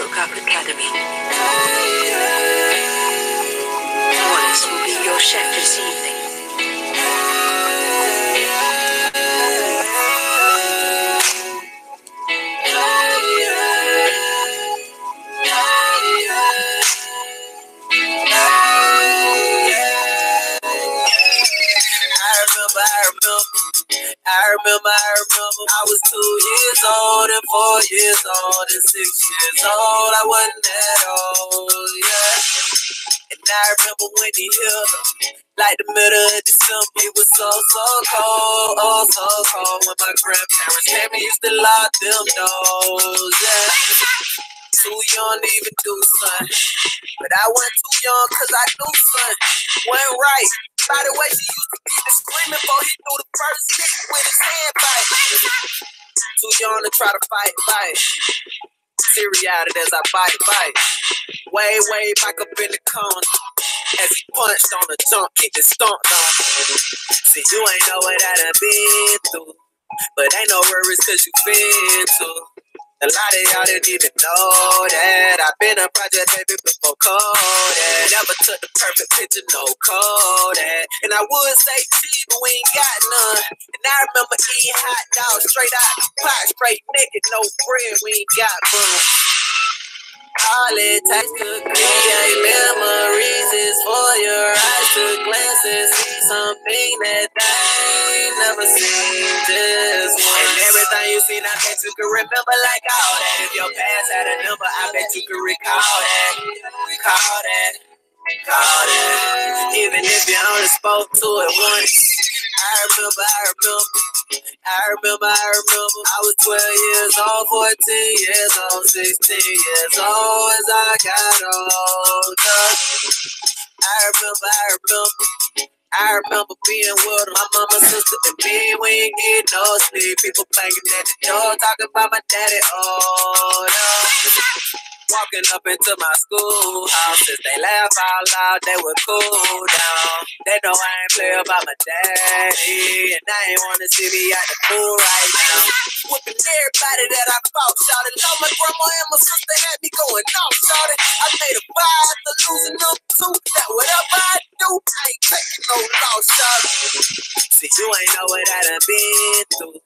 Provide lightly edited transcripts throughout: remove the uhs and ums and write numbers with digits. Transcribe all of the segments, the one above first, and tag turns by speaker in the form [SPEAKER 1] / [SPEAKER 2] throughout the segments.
[SPEAKER 1] broke up academy. Wallace will be your chef this evening.
[SPEAKER 2] I remember, I was 2 years old and 4 years old and 6 years old. I wasn't that old, yeah. And I remember when he healed her, like the middle of December. It was so cold, oh so cold. When my grandparents came, we used to lock them doors, yeah. Too young to even do something, but I wasn't too young cause I knew something went right. By the way, she used to keep screaming before he threw the first hit with his hand bite. Too young to try to fight. Teary-eyed as I bite. Way back up in the corner. As he punched on the jump, keep it stomped on. See, you ain't know what I done been through, but ain't no worries cause you been through. A lot of y'all didn't even know that I've been a project baby before Kodak. Never took the perfect picture, no Kodak. And I would say cheese, but we ain't got none. And I remember eating hot dogs straight out the pot, straight naked, no bread, we ain't got bun. All it takes to create memories is for your eyes to glance and see something that they ain't never seen this once. And everything you seen, I bet you can remember like all that. If your past had a number, I bet you can recall that. Call that. Even if you only spoke to it once. I remember. I was 12 years old, 14 years old, 16 years old as I got older. I remember being with my mama, sister, and me. We ain't get no sleep. People banging at the door, talking about my daddy older. Walking up into my schoolhouse, since they laugh out loud, they would cool down. They know I ain't play about my daddy, and I ain't wanna see me at the pool right now. Whooping everybody that I fought, shouted. Love my grandma and my sister had me going off, shouted. I made a vow after losing them too, that whatever I do, I ain't taking no loss, shouted. See, you ain't know what I done been through,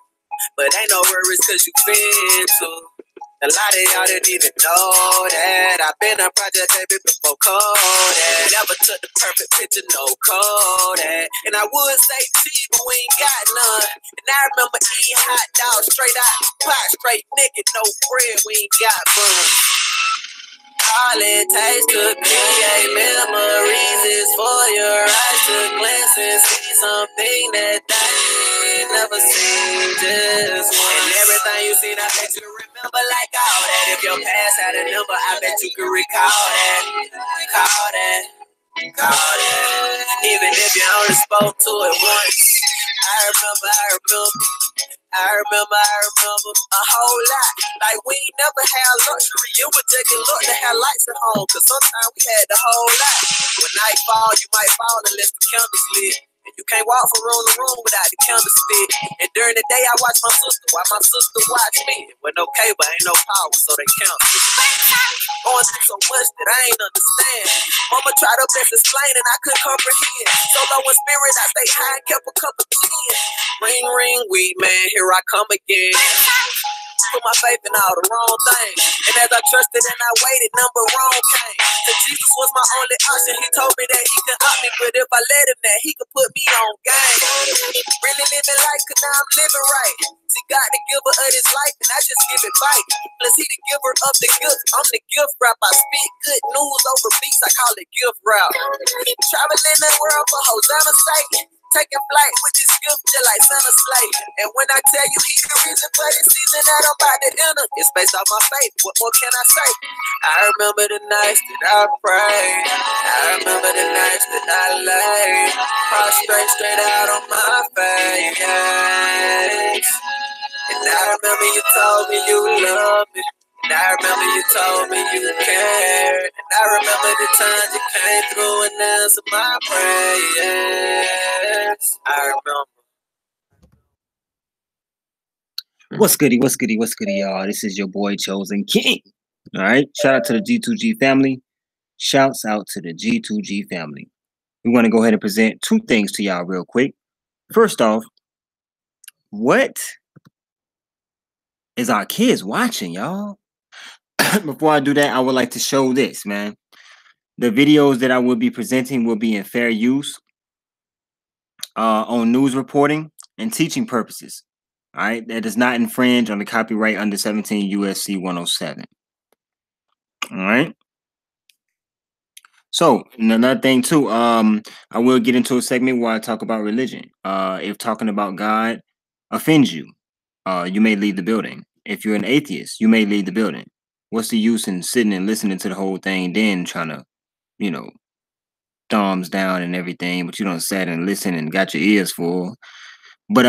[SPEAKER 2] but ain't no worries cause you been through. A lot of y'all didn't even know that I've been a project baby before Kodak. Never took the perfect picture, no Kodak. And I would say cheese, but we ain't got none. And I remember eating hot dogs straight out the pot, straight naked, no bread, we ain't got bun. All it takes to create memories is for your eyes to glance and see something that they ain't never seen this once. And everything you seen, I bet you remember like all that. If your past had a number, I bet you could recall that. Call that. Even if you only spoke to it once. I remember a whole lot. Like we ain't never had luxury. It would take a look to have lights at home, cause sometimes we had the whole lot. When night fall, you might fall unless the candles lit. And you can't walk from room to room without the candlestick. And during the day I watch my sister while my sister watch me. With no cable, ain't no power, so they count. Going through so much that I ain't understand. Mama tried her best to explain and I couldn't comprehend. So low in spirit, I stay high and kept a cup of gin. Ring, weed man, here I come again. Put my faith in all the wrong things. And as I trusted and I waited, number wrong came. Cause Jesus was my only option. He told me that he could opt me, but if I let him that, he could put me on game. Really living life, cause now I'm living right. See, God the giver of this life, and I just give it back. Plus he the giver of the gift. I'm the gift rap. I speak good news over beats. I call it gift rap. Traveling the world for Hosanna's sake. Taking flight with this gift just like Santa Slay. And when I tell you he's the reason for this season that I'm about to enter, it's based off my faith. What more can I say? I remember the nights that I prayed. I remember the nights that I laid prostrate straight out on my face. And I remember you told me you loved me. And I remember you told me you cared. And I remember the times you came through and answered my prayers. I remember.
[SPEAKER 3] What's goody, y'all? This is your boy Chosen King. All right. Shout out to the G2G family. Shouts out to the G2G family. We want to go ahead and present two things to y'all real quick. First off, what is our kids watching, y'all? Before I do that, I would like to show this, man. The videos that I will be presenting will be in fair use on news reporting and teaching purposes. All right. That does not infringe on the copyright under 17 USC 107. All right. So another thing too, I will get into a segment where I talk about religion. If talking about God offends you, you may leave the building. If you're an atheist, you may leave the building. What's the use in sitting and listening to the whole thing, then trying to, you know, thumbs down and everything, but you don't sat and listen and got your ears full. But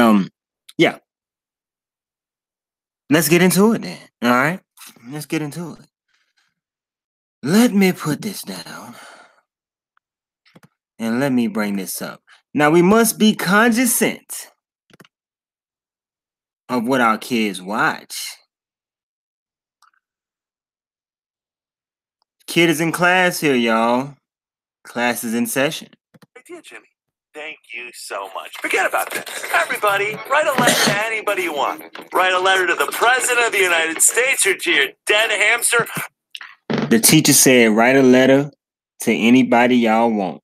[SPEAKER 3] yeah. Let's get into it then. All right. Let's get into it. Let me put this down. And let me bring this up. Now, we must be cognizant of what our kids watch. Kid is in class here, y'all. Class is in session.
[SPEAKER 4] Idea, Jimmy. Thank you so much. Forget about that. Everybody, write a letter to anybody you want. Write a letter to the President of the United States or to your dead hamster.
[SPEAKER 3] The teacher said, write a letter to anybody y'all want.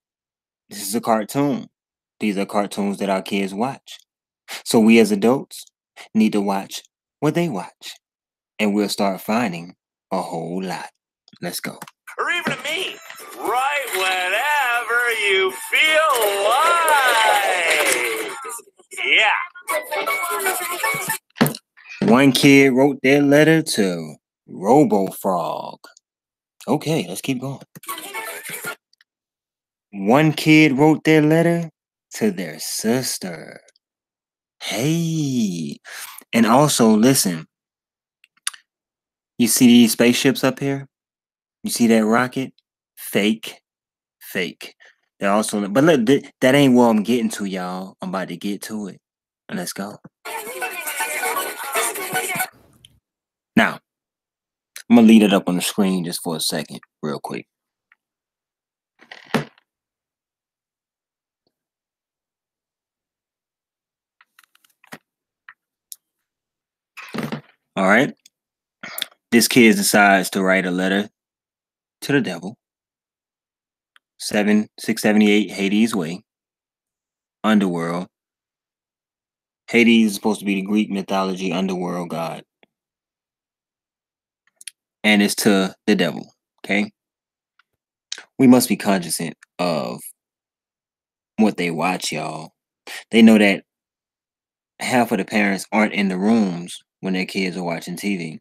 [SPEAKER 3] This is a cartoon. These are cartoons that our kids watch. So we as adults need to watch what they watch. And we'll start finding a whole lot. Let's go.
[SPEAKER 4] Or even to me. Write whenever you feel like. Yeah.
[SPEAKER 3] One kid wrote their letter to RoboFrog. Okay, let's keep going. One kid wrote their letter to their sister. Hey. And also, listen. You see these spaceships up here? You see that rocket? Fake. Fake. They're also, but look, that ain't where I'm getting to, y'all. I'm about to get to it. Let's go. Now, I'm going to lead it up on the screen just for a second, real quick. All right. This kid decides to write a letter to the devil. 678 Hades Way. Underworld. Hades is supposed to be the Greek mythology underworld god. And it's to the devil. Okay. We must be cognizant of what they watch, y'all. They know that half of the parents aren't in the rooms when their kids are watching TV.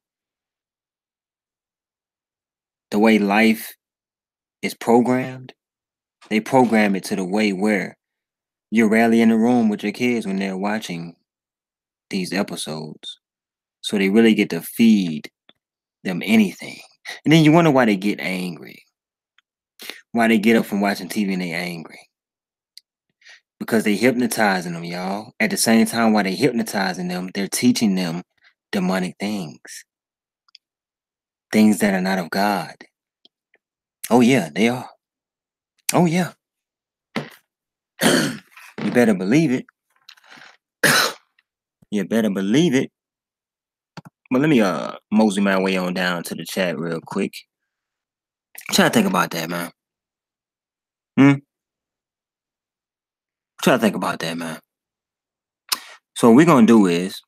[SPEAKER 3] The way life is programmed, they program it to the way where you're rarely in the room with your kids when they're watching these episodes. So they really get to feed them anything. And then you wonder why they get angry. Why they get up from watching TV and they angry. Because they hypnotizing them, y'all. At the same time, while they hypnotizing them, they're teaching them demonic things. Things that are not of God. Oh yeah, they are. Oh yeah. You better believe it. You better believe it. But let me mosey my way on down to the chat real quick. Try to think about that, man. Try to think about that, man. So what we're gonna do is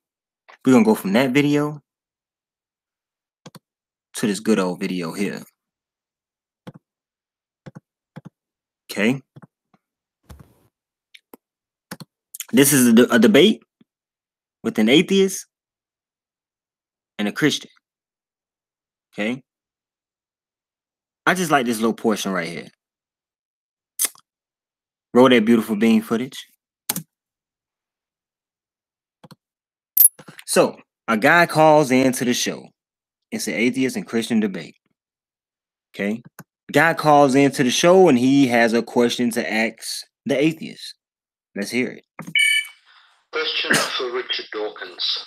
[SPEAKER 3] we're gonna go from that video to this good old video here. Okay. This is a debate with an atheist and a Christian. Okay. I just like this little portion right here. Roll that beautiful bean footage. So a guy calls into the show. It's an atheist and Christian debate. Okay. Guy calls into the show and he has a question to ask the atheist. Let's hear it.
[SPEAKER 5] Question for Richard Dawkins.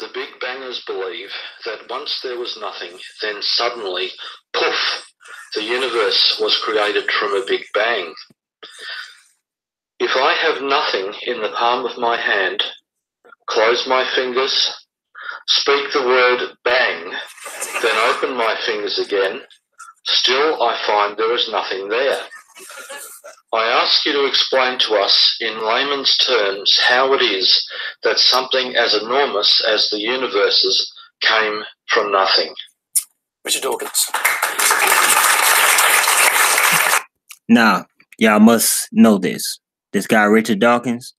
[SPEAKER 5] The Big Bangers believe that once there was nothing, then suddenly, poof, the universe was created from a Big Bang. If I have nothing in the palm of my hand, close my fingers, speak the word bang, then open my fingers again, still I find there is nothing there. I ask you to explain to us in layman's terms how it is that something as enormous as the universes came from nothing.
[SPEAKER 6] Richard Dawkins.
[SPEAKER 3] Now, y'all must know this. This guy, Richard Dawkins,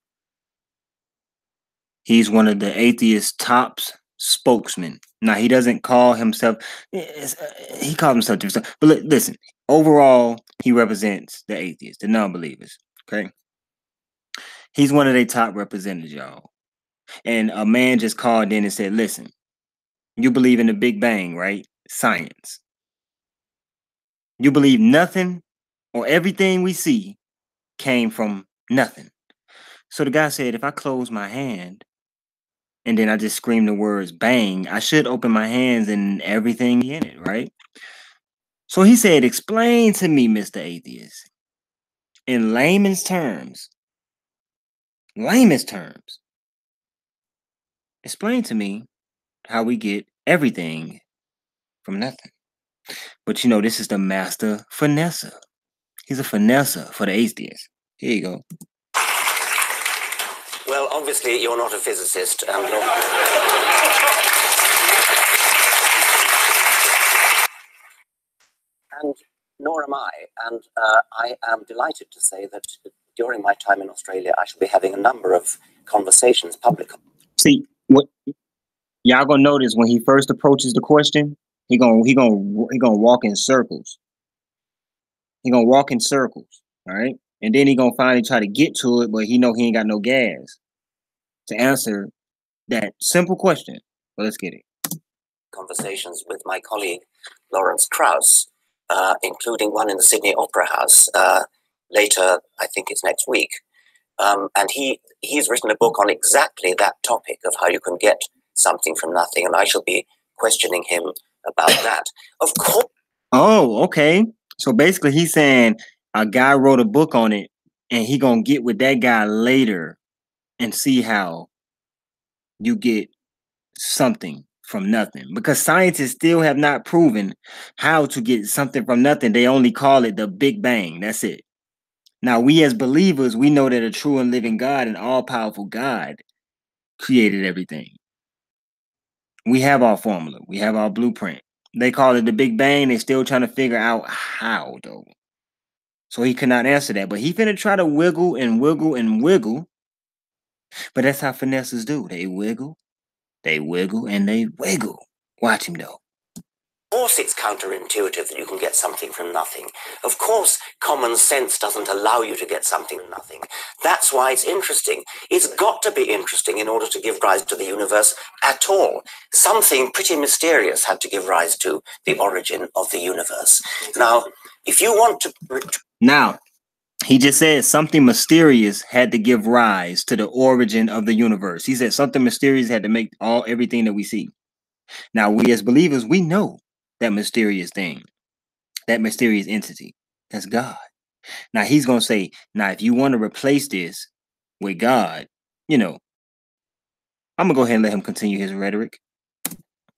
[SPEAKER 3] he's one of the atheist tops spokesman. Now, he doesn't call himself, he called himself different stuff. But listen, overall, he represents the atheists, the non-believers, okay? He's one of their top representatives, y'all. And a man just called in and said, listen, you believe in the Big Bang, right? Science. You believe nothing or everything we see came from nothing. So the guy said, if I close my hand and then I just scream the words bang, I should open my hands and everything in it, right? So he said, explain to me, Mr. Atheist, in layman's terms, explain to me how we get everything from nothing. But you know, this is the master finesser. He's a finesser for the atheist. Here you go.
[SPEAKER 6] Well, obviously, you're not a physicist. And nor am I. And I am delighted to say that during my time in Australia, I shall be having a number of conversations, public.
[SPEAKER 3] See, what y'all gonna notice when he first approaches the question, he gonna walk in circles. He gonna walk in circles, all right? And then he gonna finally try to get to it, but he know he ain't got no gas to answer that simple question. But let's get it.
[SPEAKER 6] Conversations with my colleague Lawrence Krauss, including one in the Sydney Opera House later, I think it's next week. And he's written a book on exactly that topic of how you can get something from nothing, and I shall be questioning him about that. Of course.
[SPEAKER 3] Oh, okay. So basically he's saying a guy wrote a book on it and he gonna get with that guy later and see how you get something from nothing. Because scientists still have not proven how to get something from nothing. They only call it the Big Bang. That's it. Now, we as believers, we know that a true and living God, an all-powerful God, created everything. We have our formula. We have our blueprint. They call it the Big Bang. They're still trying to figure out how, though. So he could not answer that. But he finna try to wiggle and wiggle and wiggle. But that's how finessers do. They wiggle, and they wiggle. Watch him, though.
[SPEAKER 6] Of course it's counterintuitive that you can get something from nothing. Of course common sense doesn't allow you to get something from nothing. That's why it's interesting. It's got to be interesting in order to give rise to the universe at all. Something pretty mysterious had to give rise to the origin of the universe. Now, if you want to...
[SPEAKER 3] Now, he just said something mysterious had to give rise to the origin of the universe. He said something mysterious had to make everything that we see. Now, we as believers, we know that mysterious thing, that mysterious entity. That's God. Now, he's going to say, now, if you want to replace this with God, you know, I'm going to go ahead and let him continue his rhetoric.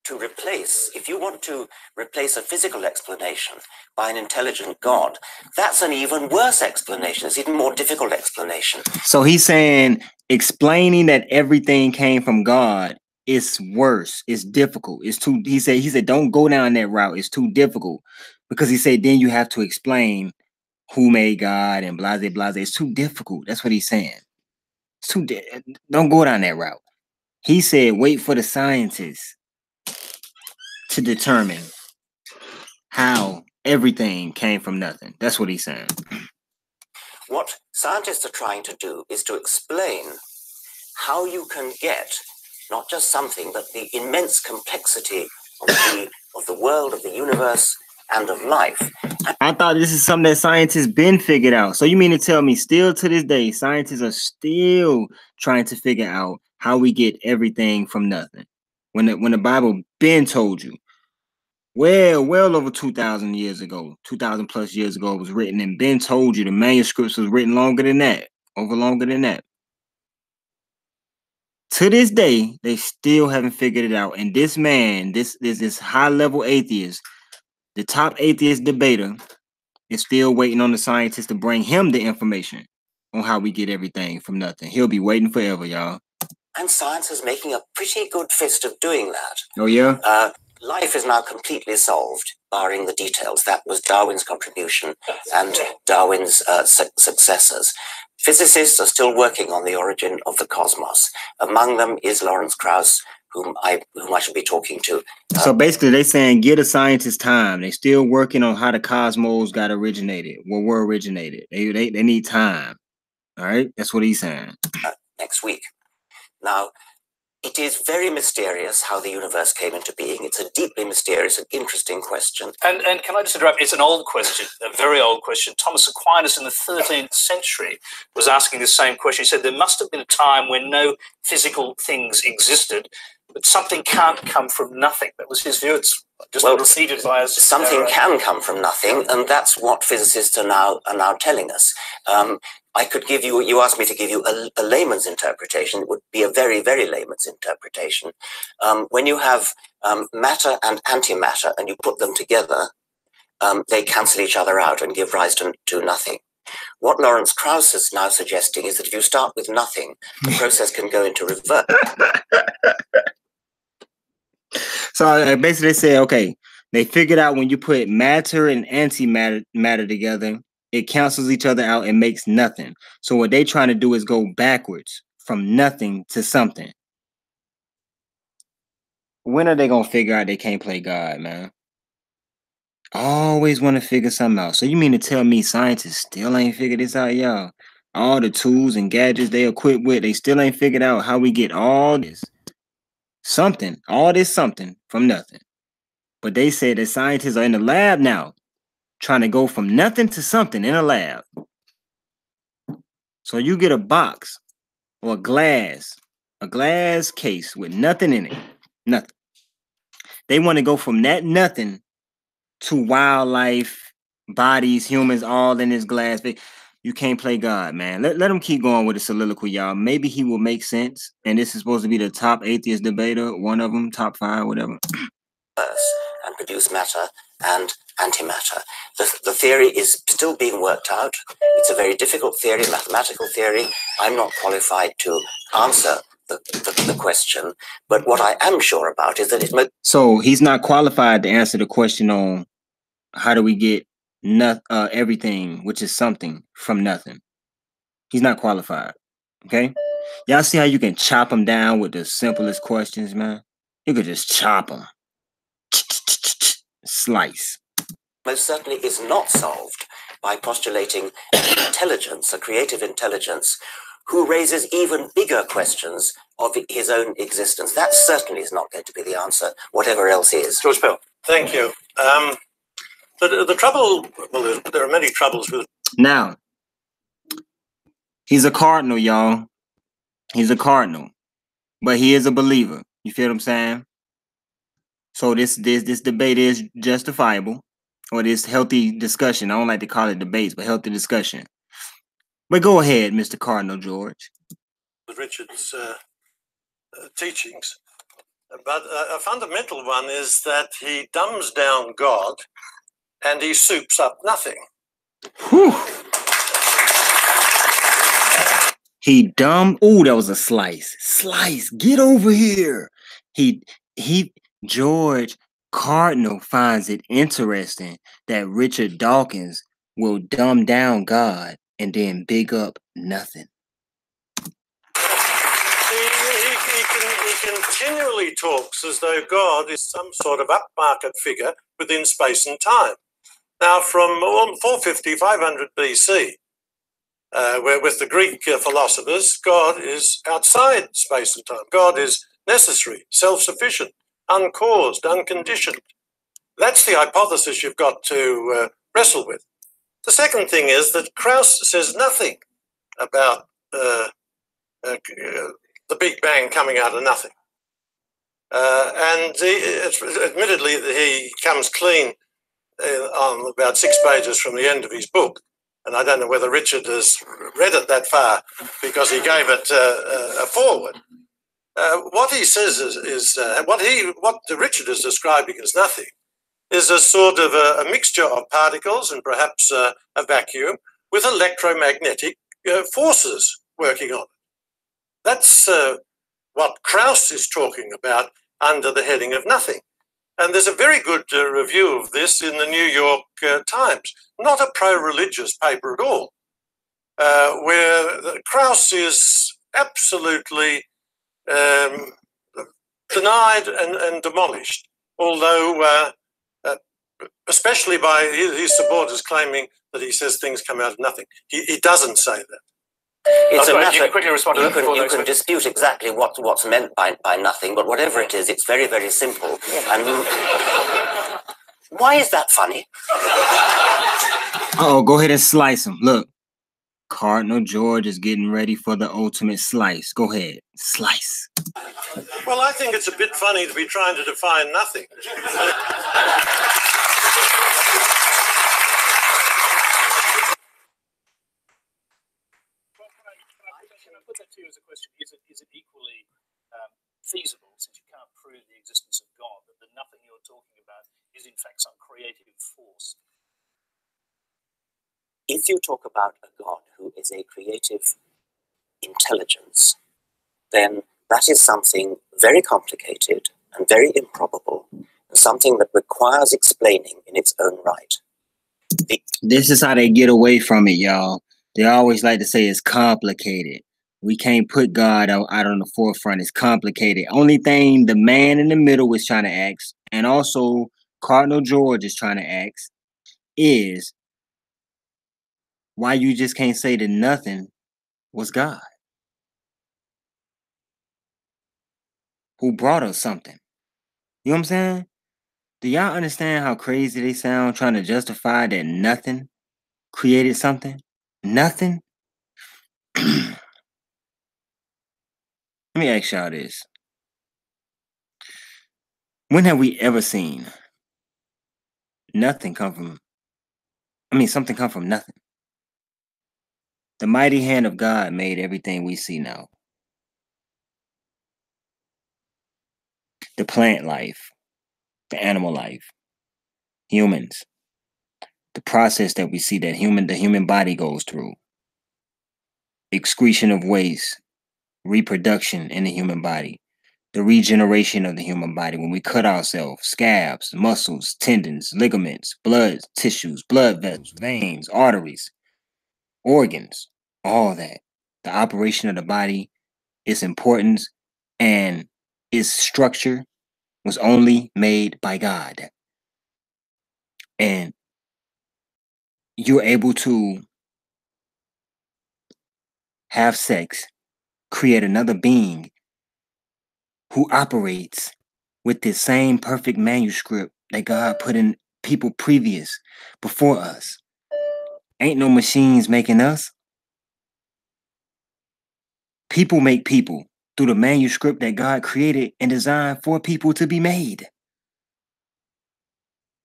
[SPEAKER 6] To replace, if you want to replace a physical explanation by an intelligent God, that's an even worse explanation. It's an even more difficult explanation.
[SPEAKER 3] So he's saying explaining that everything came from God is worse. It's difficult. It's too. He said, don't go down that route. It's too difficult because he said then you have to explain who made God and blah blah blah. It's too difficult. That's what he's saying. It's too. Don't go down that route. He said, wait for the scientists to determine how everything came from nothing. That's what he's saying.
[SPEAKER 6] What scientists are trying to do is to explain how you can get not just something, but the immense complexity of the world, of the universe, and of life.
[SPEAKER 3] I thought this is something that scientists been figured out. So you mean to tell me still to this day, scientists are still trying to figure out how we get everything from nothing? when the Bible been told you, well over 2,000 years ago, 2,000 plus years ago, it was written and been told you. The manuscripts was written longer than that, longer than that. To this day, they still haven't figured it out. And this man, this high-level atheist, the top atheist debater, is still waiting on the scientists to bring him the information on how we get everything from nothing. He'll be waiting forever, y'all.
[SPEAKER 6] And science is making a pretty good fist of doing that.
[SPEAKER 3] Oh, yeah?
[SPEAKER 6] Life is now completely solved, barring the details. That was Darwin's contribution and Darwin's successors. Physicists are still working on the origin of the cosmos. Among them is Lawrence Krauss, whom I should be talking to.
[SPEAKER 3] So basically, they're saying give a scientist time. They're still working on how the cosmos got originated, were originated. They need time. All right, that's what he's saying.
[SPEAKER 6] Next week. Now, it is very mysterious how the universe came into being. It's a deeply mysterious and interesting question.
[SPEAKER 7] And can I just interrupt? It's an old question, a very old question. Thomas Aquinas in the 13th century was asking the same question. He said there must have been a time when no physical things existed, but something can't come from nothing. That was his view. It's just repeated by us.
[SPEAKER 6] Something can come from nothing, and that's what physicists are now telling us. I could give you, you asked me to give you a layman's interpretation. It would be a very, very layman's interpretation. When you have matter and antimatter and you put them together, they cancel each other out and give rise to nothing. What Lawrence Krauss is now suggesting is that if you start with nothing, the process can go into reverse.
[SPEAKER 3] So basically they say, okay, they figured out when you put matter and antimatter together, it cancels each other out and makes nothing. So what they trying to do is go backwards from nothing to something. When are they going to figure out they can't play God, man? I always want to figure something out. So you mean to tell me scientists still ain't figured this out, y'all? All the tools and gadgets they equipped with, they still ain't figured out how we get all this something from nothing. But they say that scientists are in the lab now, trying to go from nothing to something in a lab. So you get a box or a glass case with nothing in it. Nothing. They want to go from that nothing to wildlife, bodies, humans, all in this glass. You can't play God, man. Let him keep going with the soliloquy, y'all. Maybe he will make sense. And this is supposed to be the top atheist debater, one of them, top 5, whatever.
[SPEAKER 6] And produce matter and antimatter. The theory is still being worked out. It's a very difficult theory, mathematical theory. I'm not qualified to answer the question, but what I am sure about is that it's...
[SPEAKER 3] So he's not qualified to answer the question on how do we get everything, which is something, from nothing. He's not qualified, okay? Y'all see how you can chop him down with the simplest questions, man? You could just chop him. Slice.
[SPEAKER 6] Most certainly is not solved by postulating intelligence, a creative intelligence, who raises even bigger questions of his own existence. That certainly is not going to be the answer, whatever else is.
[SPEAKER 7] George Pell.
[SPEAKER 8] Thank you. The trouble, well, there are many troubles with...
[SPEAKER 3] Now, he's a cardinal, y'all. He's a cardinal. But he is a believer. You feel what I'm saying? So this debate is justifiable, or this healthy discussion. I don't like to call it debates, but healthy discussion. But go ahead, Mr. Cardinal George.
[SPEAKER 8] Richard's teachings. But a fundamental one is that he dumbs down God and he soups up nothing.
[SPEAKER 3] Whew. Ooh, that was a slice. Slice, get over here. George Cardinal finds it interesting that Richard Dawkins will dumb down God and then big up nothing.
[SPEAKER 8] He continually talks as though God is some sort of upmarket figure within space and time. Now, from 450, 500 BC, where with the Greek philosophers, God is outside space and time. God is necessary, self-sufficient, uncaused, unconditioned. That's the hypothesis you've got to wrestle with. The second thing is that Krauss says nothing about the Big Bang coming out of nothing. Admittedly, he comes clean on about 6 pages from the end of his book. And I don't know whether Richard has read it that far because he gave it a foreword. What he says is what Richard is describing as nothing is a sort of a mixture of particles and perhaps a vacuum with electromagnetic forces working on it. That's what Krauss is talking about under the heading of nothing. And there's a very good review of this in the New York Times, not a pro-religious paper at all, where Krauss is absolutely denied and demolished, although especially by his supporters claiming that he says things come out of nothing. He doesn't say that.
[SPEAKER 6] It's a matter,
[SPEAKER 7] you can quickly respond to that.
[SPEAKER 6] You can dispute exactly what's meant by nothing, but whatever it is, it's very, very simple. And why is that funny?
[SPEAKER 3] Oh, go ahead and slice him. Look, Cardinal George is getting ready for the ultimate slice. Go ahead, slice.
[SPEAKER 8] Well, I think it's a bit funny to be trying to define nothing.
[SPEAKER 7] Put that to you as a question: is it equally feasible, since you can't prove the existence of God, that the nothing you're talking about is in fact some creative force?
[SPEAKER 6] If you talk about a God who is a creative intelligence, then that is something very complicated and very improbable, and something that requires explaining in its own right.
[SPEAKER 3] This is how they get away from it, y'all. They always like to say it's complicated. We can't put God out on the forefront. It's complicated. Only thing the man in the middle is trying to ask, and also Cardinal George is trying to ask, is why you just can't say that nothing was God, who brought us something. You know what I'm saying? Do y'all understand how crazy they sound trying to justify that nothing created something? Nothing? Let me ask y'all this. When have we ever seen something come from nothing? The mighty hand of God made everything we see now. The plant life, the animal life, humans, the process that we see that the human body goes through, excretion of waste, reproduction in the human body, the regeneration of the human body when we cut ourselves, scabs, muscles, tendons, ligaments, blood tissues, blood vessels, veins, arteries, organs, all that. The operation of the body, its importance, and its structure was only made by God. And you're able to have sex, create another being who operates with the same perfect manuscript that God put in people before us. Ain't no machines making us. People make people through the manuscript that God created and designed for people to be made.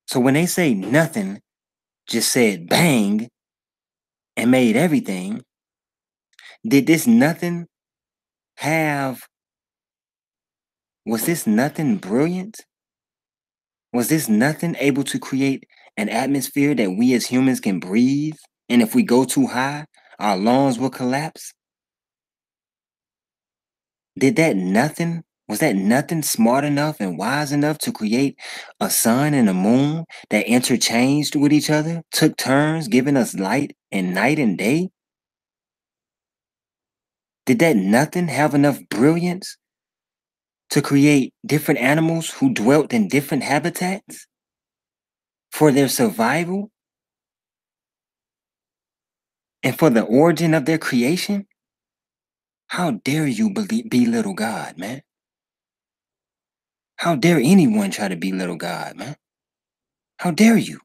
[SPEAKER 3] So when they say nothing just said bang and made everything, was this nothing brilliant? Was this nothing able to create an atmosphere that we as humans can breathe? And if we go too high, our lungs will collapse? Was that nothing smart enough and wise enough to create a sun and a moon that interchanged with each other, took turns giving us light and night and day? Did that nothing have enough brilliance to create different animals who dwelt in different habitats for their survival and for the origin of their creation? How dare you belittle God, man? How dare anyone try to belittle God, man? How dare you?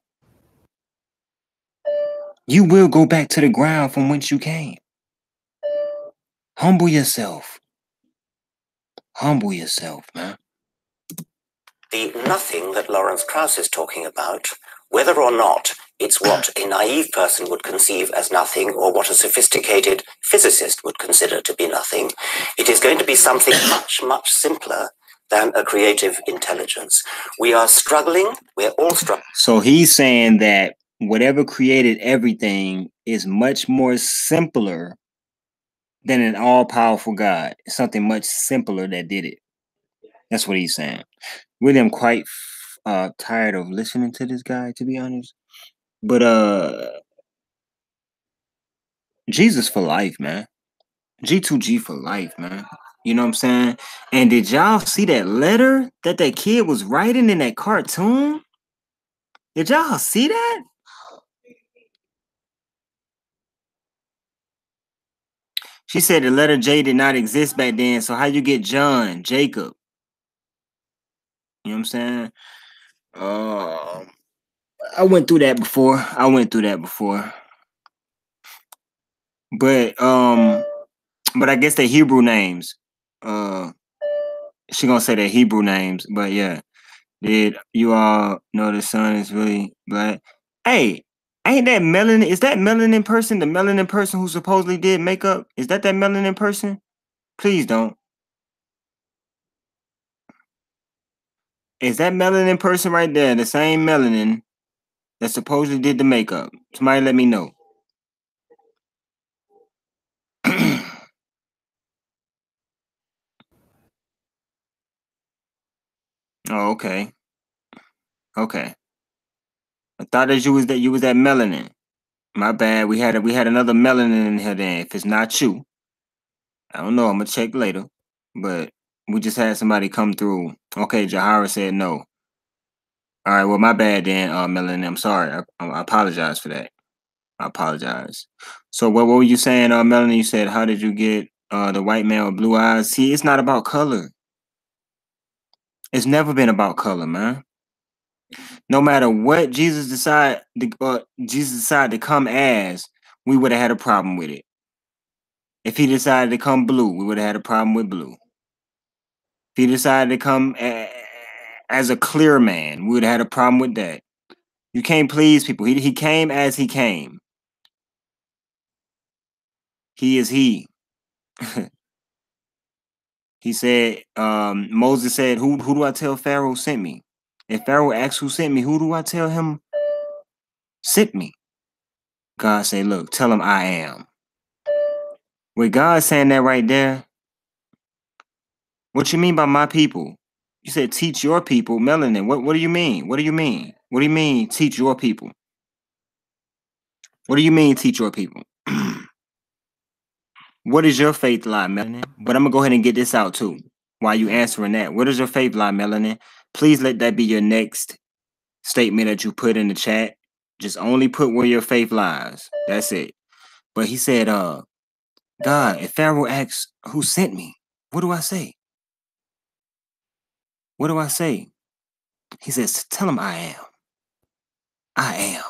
[SPEAKER 3] You will go back to the ground from whence you came. Humble yourself. Humble yourself, man.
[SPEAKER 6] the nothing that Lawrence Krauss is talking about, whether or not it's what a naive person would conceive as nothing or what a sophisticated physicist would consider to be nothing, it is going to be something much, much simpler than a creative intelligence. We are struggling. We're all struggling.
[SPEAKER 3] So he's saying that whatever created everything is much more simpler than an all-powerful God. It's something much simpler that did it. That's what he's saying. Really, I'm quite tired of listening to this guy, to be honest. But Jesus for life, man. G2G for life, man. You know what I'm saying? And did y'all see that letter that kid was writing in that cartoon? Did y'all see that? She said the letter J did not exist back then, so how you get John, Jacob? You know what I'm saying? I went through that before. But I guess they're Hebrew names. She gonna say they're Hebrew names, but yeah. Did you all know the sun is really black? Hey, ain't that melanin? Is that melanin person the melanin person who supposedly did makeup? Is that melanin person? Please don't. Is that melanin person right there the same melanin that supposedly did the makeup? Somebody let me know. Oh, okay. Okay. I thought that you was that melanin. My bad. We had another melanin in here then. If it's not you, I don't know. I'm gonna check later. But we just had somebody come through. Okay, Jahara said no. All right, well, my bad then, Melanin. I'm sorry. I apologize for that. I apologize. So what were you saying, Melanie? You said, how did you get the white man with blue eyes? See, it's not about color. It's never been about color, man. No matter what Jesus decided to come as, we would have had a problem with it. If he decided to come blue, we would have had a problem with blue. If he decided to come as a clear man, we would have had a problem with that. You can't please people. He came as he came. He is he. He said, Moses said, who do I tell Pharaoh sent me? If Pharaoh asks who sent me, who do I tell him sent me? God said, look, tell him I am. With God saying that right there, what you mean by my people? You said teach your people, melanin. What do you mean? What do you mean? What do you mean teach your people? What do you mean teach your people? What is your faith lie, melanin? But I'm gonna go ahead and get this out too. While you answering that, what is your faith lie, melanin? Please let that be your next statement that you put in the chat. Just only put where your faith lies. That's it. But he said, God, if Pharaoh asks who sent me, what do I say? What do I say? He says, tell him I am. I am.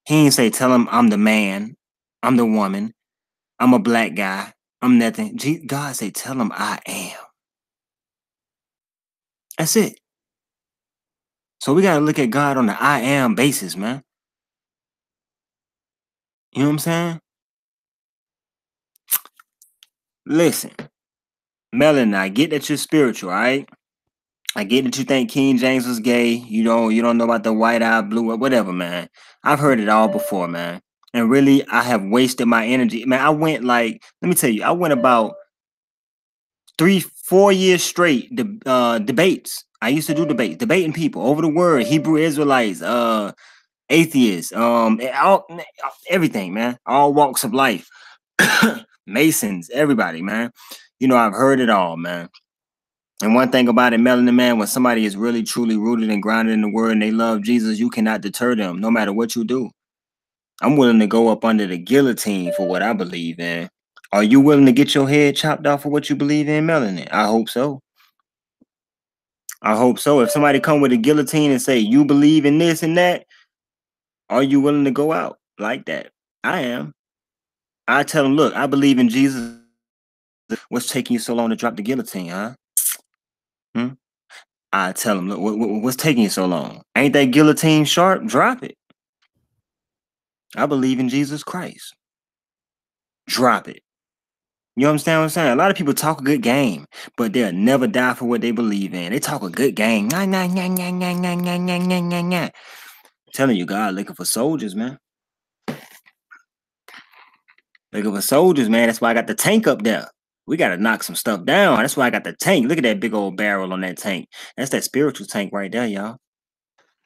[SPEAKER 3] He ain't say, tell him I'm the man. I'm the woman. I'm a black guy. I'm nothing. God say, tell him I am. That's it. So we got to look at God on the I am basis, man. You know what I'm saying? Listen, Melon, I get that you're spiritual, all right? I get that you think King James was gay. You don't know about the white eye, blue, whatever, man. I've heard it all before, man. And really, I have wasted my energy. Man, I went let me tell you, I went about 3-4 years straight debates. I used to do debating people over the word, Hebrew Israelites, atheists, everything, man. All walks of life. Masons, everybody, man. You know, I've heard it all, man. And one thing about it, Melanin, man, when somebody is really, truly rooted and grounded in the word and they love Jesus, you cannot deter them, no matter what you do. I'm willing to go up under the guillotine for what I believe in. Are you willing to get your head chopped off for what you believe in, Melanin? I hope so. I hope so. If somebody come with a guillotine and say, you believe in this and that, are you willing to go out like that? I am. I tell them, look, I believe in Jesus. What's taking you so long to drop the guillotine, huh? I tell them, look, what's taking you so long? Ain't that guillotine sharp? Drop it. I believe in Jesus Christ. Drop it. You understand what I'm saying? A lot of people talk a good game, but they'll never die for what they believe in. They talk a good game. Nah, nah, nah, nah, nah, nah, nah, nah, nah, nah, nah. Telling you, God looking for soldiers, man. Looking for soldiers, man. That's why I got the tank up there. We got to knock some stuff down. That's why I got the tank. Look at that big old barrel on that tank. That's that spiritual tank right there, y'all.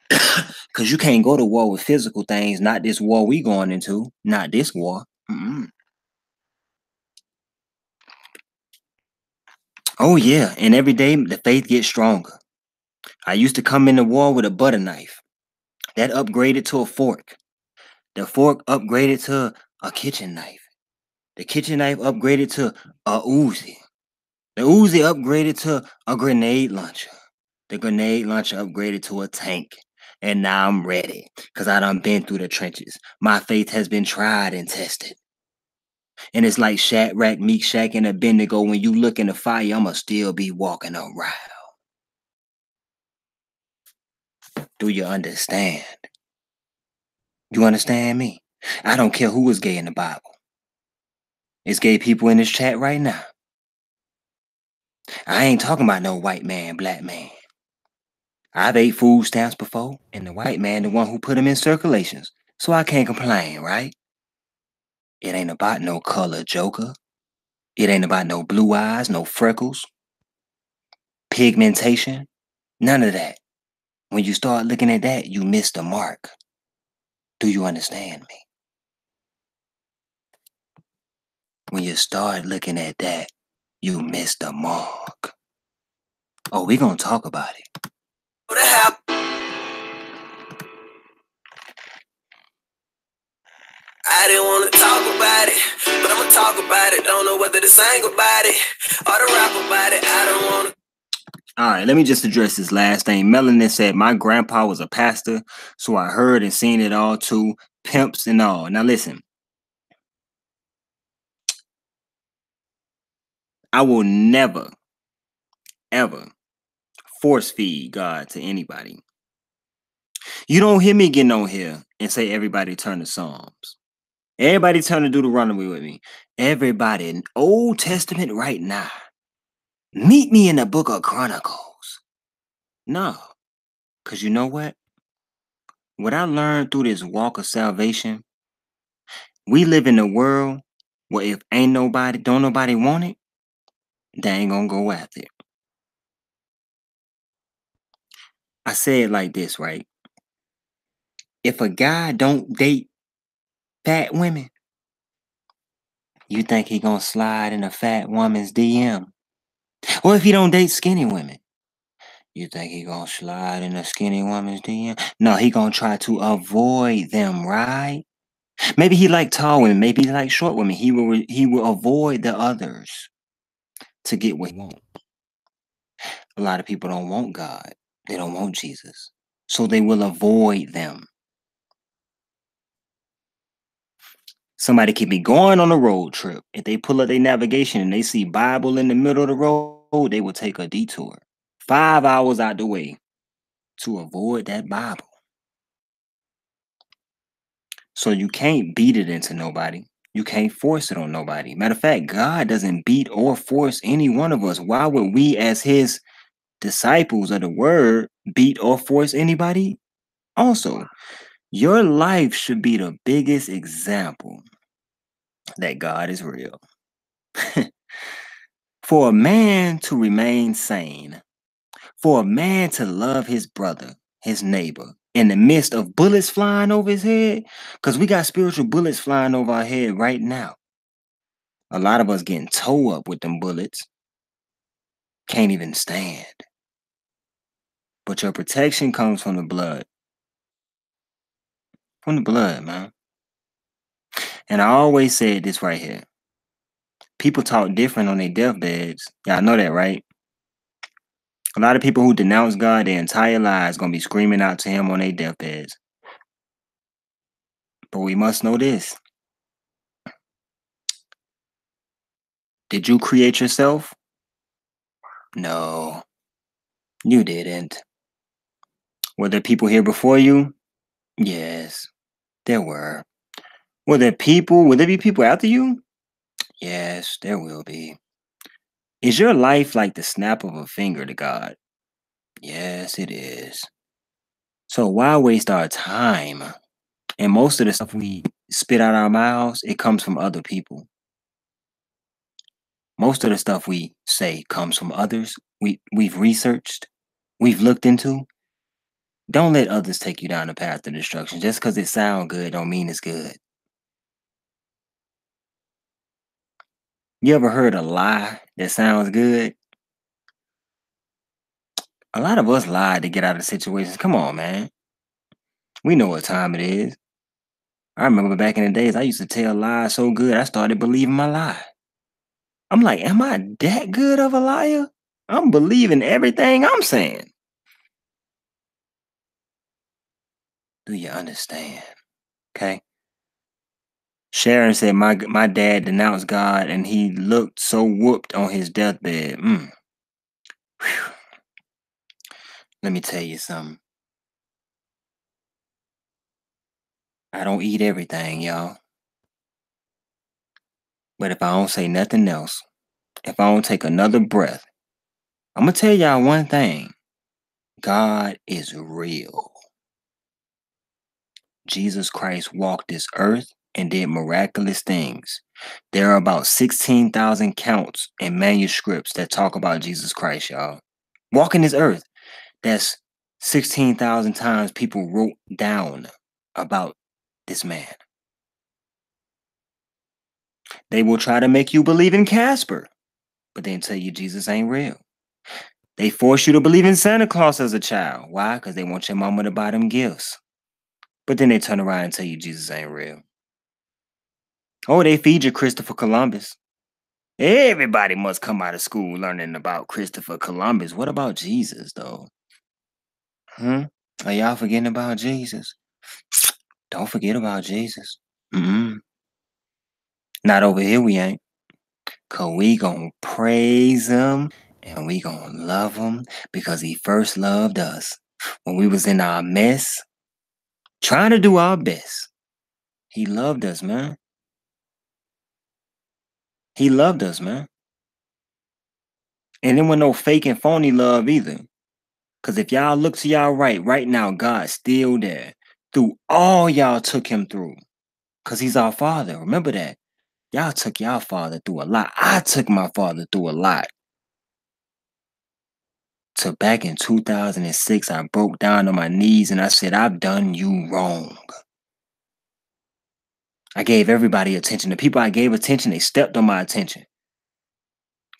[SPEAKER 3] Because you can't go to war with physical things. Not this war we going into. Not this war. Oh, yeah. And every day, the faith gets stronger. I used to come into war with a butter knife. That upgraded to a fork. The fork upgraded to a kitchen knife. The kitchen knife upgraded to a Uzi. The Uzi upgraded to a grenade launcher. The grenade launcher upgraded to a tank. And now I'm ready, because I done been through the trenches. My faith has been tried and tested. And it's like Shadrach, Meshach, and Abednego. When you look in the fire, I'ma still be walking around. Do you understand? You understand me? I don't care who is gay in the Bible. It's gay people in this chat right now. I ain't talking about no white man, black man. I've ate food stamps before, and the white man the one who put them in circulations. So I can't complain, right? It ain't about no color, joker. It ain't about no blue eyes, no freckles, pigmentation, none of that. When you start looking at that, you miss the mark. Do you understand me? When you start looking at that, you miss the mark. Oh, we gonna talk about it.
[SPEAKER 2] I didn't want to talk about it, but I'ma talk about it. Don't know whether to sing about it or to rap about it. I don't want to.
[SPEAKER 3] All right, let me just address this last thing. Melanin said, my grandpa was a pastor, so I heard and seen it all too, pimps and all. Now listen, I will never, ever force feed God to anybody. You don't hear me getting on here and say everybody turn to Psalms. Everybody turn to Deuteronomy with me. Everybody in Old Testament right now. Meet me in the book of Chronicles. No, because you know what? What I learned through this walk of salvation, we live in a world where if ain't nobody, don't nobody want it, they ain't gonna go after it. I say it like this, right? If a guy don't date fat women, you think he gonna slide in a fat woman's DM? Or if he don't date skinny women, you think he gonna slide in a skinny woman's DM? No, he gonna try to avoid them, right? Maybe he like tall women, maybe he like short women. He will avoid the others to get what he wants. A lot of people don't want God. They don't want Jesus. So they will avoid them. Somebody could be going on a road trip. If they pull up their navigation and they see Bible in the middle of the road, they will take a detour 5 hours out the way to avoid that Bible. So you can't beat it into nobody. You can't force it on nobody. Matter of fact, God doesn't beat or force any one of us. Why would we, as his disciples of the word, beat or force anybody? Also, your life should be the biggest example that God is real. For a man to remain sane, for a man to love his brother, his neighbor, in the midst of bullets flying over his head, because we got spiritual bullets flying over our head right now. A lot of us getting towed up with them bullets. Can't even stand. But your protection comes from the blood. From the blood, man. And I always said this right here. People talk different on their deathbeds. Y'all know that, right? A lot of people who denounce God their entire lives gonna be screaming out to him on their deathbeds. But we must know this. Did you create yourself? No. You didn't. Were there people here before you? Yes, there were. Will there be people after you? Yes, there will be. Is your life like the snap of a finger to God? Yes, it is. So why waste our time? And most of the stuff we spit out our mouths, it comes from other people. Most of the stuff we say comes from others. We've researched, we've looked into. Don't let others take you down the path of destruction. Just because it sounds good don't mean it's good. You ever heard a lie that sounds good? A lot of us lied to get out of situations. Come on, man. We know what time it is. I remember back in the days, I used to tell lies so good, I started believing my lie. I'm like, am I that good of a liar? I'm believing everything I'm saying. Do you understand? Okay. Sharon said, my dad denounced God and he looked so whooped on his deathbed. Let me tell you something. I don't eat everything, y'all. But if I don't say nothing else, if I don't take another breath, I'm going to tell y'all one thing. God is real. Jesus Christ walked this earth and did miraculous things. There are about 16,000 counts and manuscripts that talk about Jesus Christ, y'all. Walking this earth. That's 16,000 times people wrote down about this man. They will try to make you believe in Casper, but then tell you Jesus ain't real. They force you to believe in Santa Claus as a child. Why? Because they want your mama to buy them gifts. But then they turn around and tell you Jesus ain't real. Oh, they feed you Christopher Columbus. Everybody must come out of school learning about Christopher Columbus. What about Jesus, though? Are y'all forgetting about Jesus? Don't forget about Jesus. Not over here, we ain't. Because we gonna praise him and we gonna love him because he first loved us. When we was in our mess, trying to do our best, he loved us, man. He loved us, man. And then with no fake and phony love either. Because if y'all look to y'all right now, God's still there. Through all y'all took him through. Because he's our father. Remember that. Y'all took y'all father through a lot. I took my father through a lot. So back in 2006, I broke down on my knees and I said, I've done you wrong. I gave everybody attention. The people I gave attention, they stepped on my attention.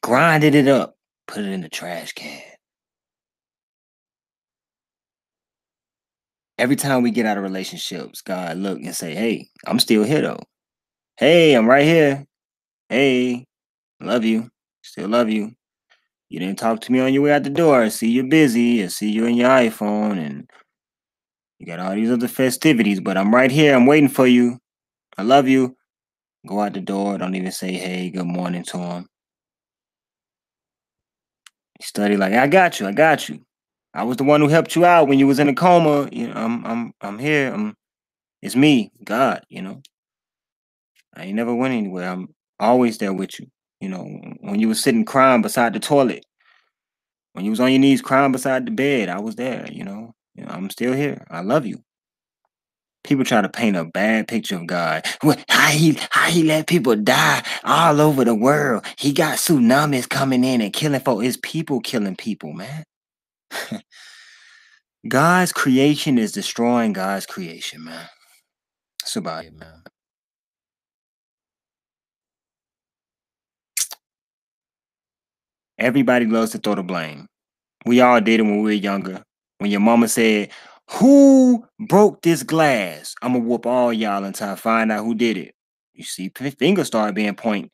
[SPEAKER 3] Grinded it up. Put it in the trash can. Every time we get out of relationships, God look and say, hey, I'm still here though. Hey, I'm right here. Hey, love you. Still love you. You didn't talk to me on your way out the door. I see you're busy. I see you in your iPhone and you got all these other festivities, but I'm right here. I'm waiting for you. I love you. Go out the door. Don't even say, hey, good morning to him. You study like, I got you. I got you. I was the one who helped you out when you was in a coma. You know, I'm here. It's me, God, you know. I ain't never went anywhere. I'm always there with you. You know, when you was sitting crying beside the toilet, when you was on your knees crying beside the bed, I was there, you know. I'm still here. I love you. People try to paint a bad picture of God. How he let people die all over the world. He got tsunamis coming in and killing folks. It's people killing people, man. God's creation is destroying God's creation, man. That's about it, man. Everybody loves to throw the blame. We all did it when we were younger. When your mama said, who broke this glass? I'm going to whoop all y'all until I find out who did it. You see, fingers start being pointed.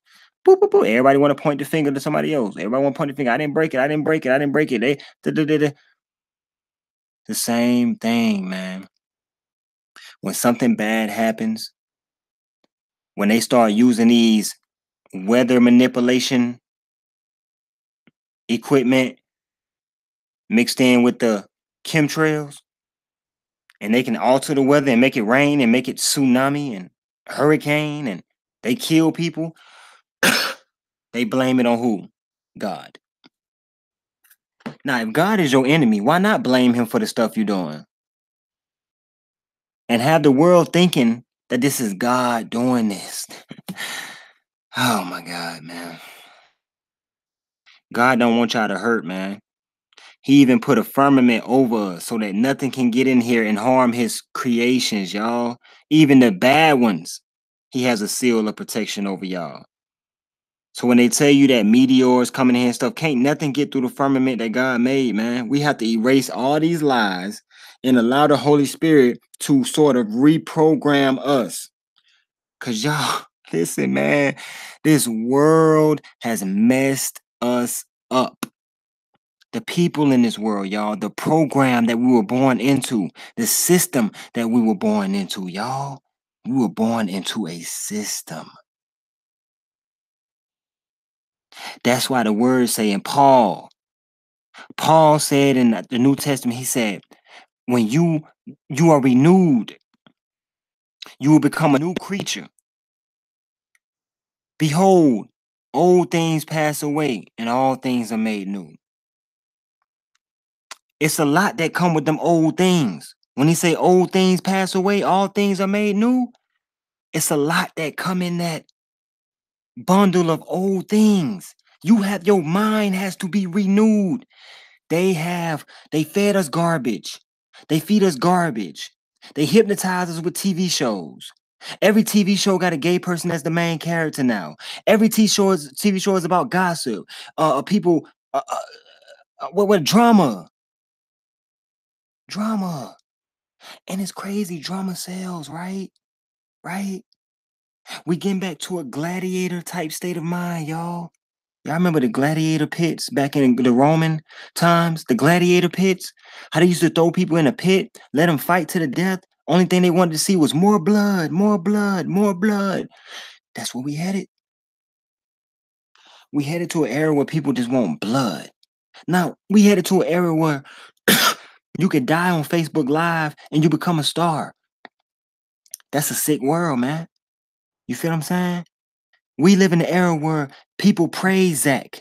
[SPEAKER 3] Boop, boop, boop. Everybody want to point the finger to somebody else. Everybody want to point the finger. I didn't break it. I didn't break it. I didn't break it. The same thing, man. When something bad happens, when they start using these weather manipulation equipment mixed in with the chemtrails, and they can alter the weather and make it rain and make it tsunami and hurricane, and they kill people. They blame it on who? God. Now, if God is your enemy, why not blame him for the stuff you're doing? And have the world thinking that this is God doing this. Oh my God, man. God don't want y'all to hurt, man. He even put a firmament over us so that nothing can get in here and harm his creations, y'all. Even the bad ones. He has a seal of protection over y'all. So when they tell you that meteors coming in here and stuff, can't nothing get through the firmament that God made, man. We have to erase all these lies and allow the Holy Spirit to sort of reprogram us. Because y'all, listen, man, this world has messed us up. The people in this world, y'all, the program that we were born into, the system that we were born into, y'all. We were born into a system. That's why the words say in Paul said in the New Testament, he said, when you are renewed, you will become a new creature. Behold, old things pass away and all things are made new. It's a lot that come with them old things. When he say old things pass away, all things are made new, it's a lot that come in that bundle of old things. Your mind has to be renewed. They fed us garbage. They feed us garbage. They hypnotize us with TV shows. Every TV show got a gay person as the main character now. Every TV show is about gossip. People, what drama? Drama. And it's crazy. Drama sells, right? Right? We getting back to a gladiator type state of mind, y'all. Y'all remember the gladiator pits back in the Roman times? The gladiator pits? How they used to throw people in a pit, let them fight to the death. Only thing they wanted to see was more blood, more blood, more blood. That's where we headed. We headed to an era where people just want blood. Now, we headed to an era where you could die on Facebook Live and you become a star. That's a sick world, man. You feel what I'm saying? We live in an era where people praise Zach.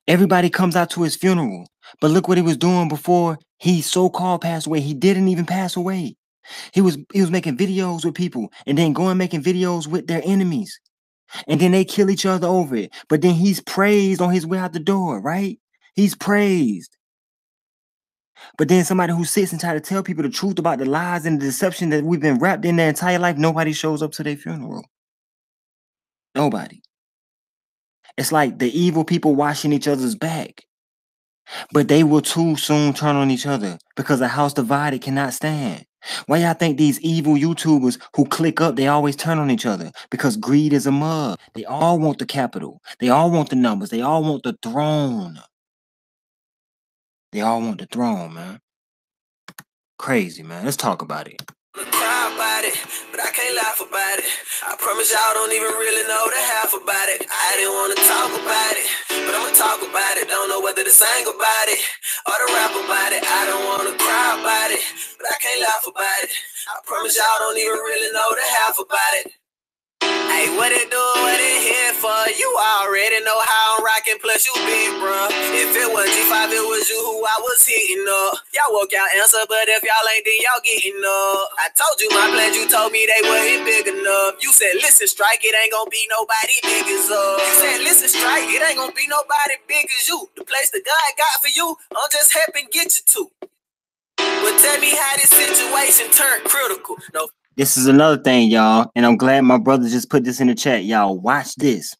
[SPEAKER 3] Everybody comes out to his funeral. But look what he was doing before he so-called passed away. He didn't even pass away. He was making videos with people and then going making videos with their enemies. And then they kill each other over it. But then he's praised on his way out the door, right? He's praised. But then somebody who sits and try to tell people the truth about the lies and the deception that we've been wrapped in their entire life, nobody shows up to their funeral. Nobody. It's like the evil people washing each other's back. But they will too soon turn on each other because a house divided cannot stand. Why y'all think these evil YouTubers who click up, they always turn on each other? Because greed is a mug. They all want the capital. They all want the numbers. They all want the throne. They all want the throne, man. Crazy, man. Let's talk about it.
[SPEAKER 2] Cry about it, but I can't laugh about it. I promise y'all don't even really know the half about it. I didn't want to talk about it, but I'ma talk about it. Don't know whether to sing about it or to rap about it. I don't want to cry about it, but I can't laugh about it. I promise y'all don't even really know the half about it. Hey, what it do, what it here for? You already know how I'm rocking, plus you big, bruh. If it was G5, it was you who I was hitting up. Y'all woke y'all answer, but if y'all ain't, then y'all getting up. I told you my plans, you told me they wasn't big enough. You said, listen, strike, it ain't gonna be nobody big as us. You said, listen, strike, it ain't gonna be nobody big as you. The place that God got for you, I'm just helping get you to. But tell me how this situation turned critical. No.
[SPEAKER 3] This is another thing, y'all, and I'm glad my brother just put this in the chat. Y'all, watch this.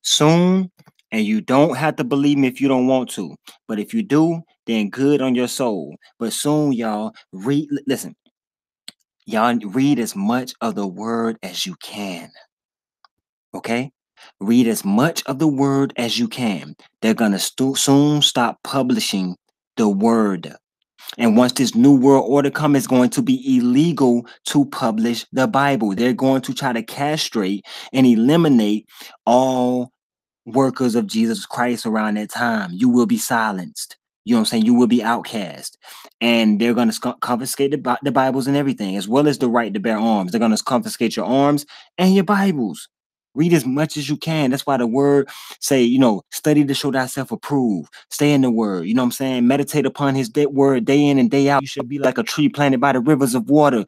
[SPEAKER 3] Soon, and you don't have to believe me if you don't want to, but if you do, then good on your soul. But soon, y'all, listen. Y'all read as much of the word as you can. Okay? Read as much of the word as you can. They're gonna soon stop publishing the word. And once this new world order comes, it's going to be illegal to publish the Bible. They're going to try to castrate and eliminate all workers of Jesus Christ around that time. You will be silenced. You know what I'm saying? You will be outcast. And they're going to confiscate the Bibles and everything, as well as the right to bear arms. They're going to confiscate your arms and your Bibles. Read as much as you can. That's why the word say, you know, study to show thyself approved. Stay in the word. You know what I'm saying? Meditate upon his word day in and day out. You should be like a tree planted by the rivers of water,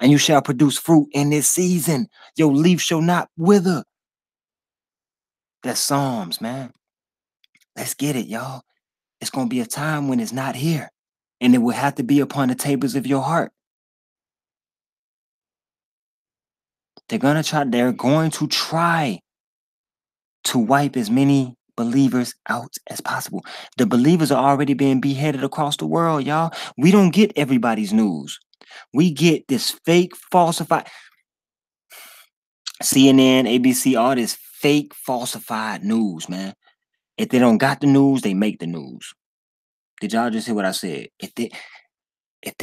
[SPEAKER 3] and you shall produce fruit in this season. Your leaf shall not wither. That's Psalms, man. Let's get it, y'all. It's going to be a time when it's not here, and it will have to be upon the tables of your heart. They're going to try to wipe as many believers out as possible. The believers are already being beheaded across the world, y'all. We don't get everybody's news. We get this fake, falsified CNN, ABC, all this fake, falsified news, man. If they don't got the news, they make the news. Did y'all just hear what I said? If they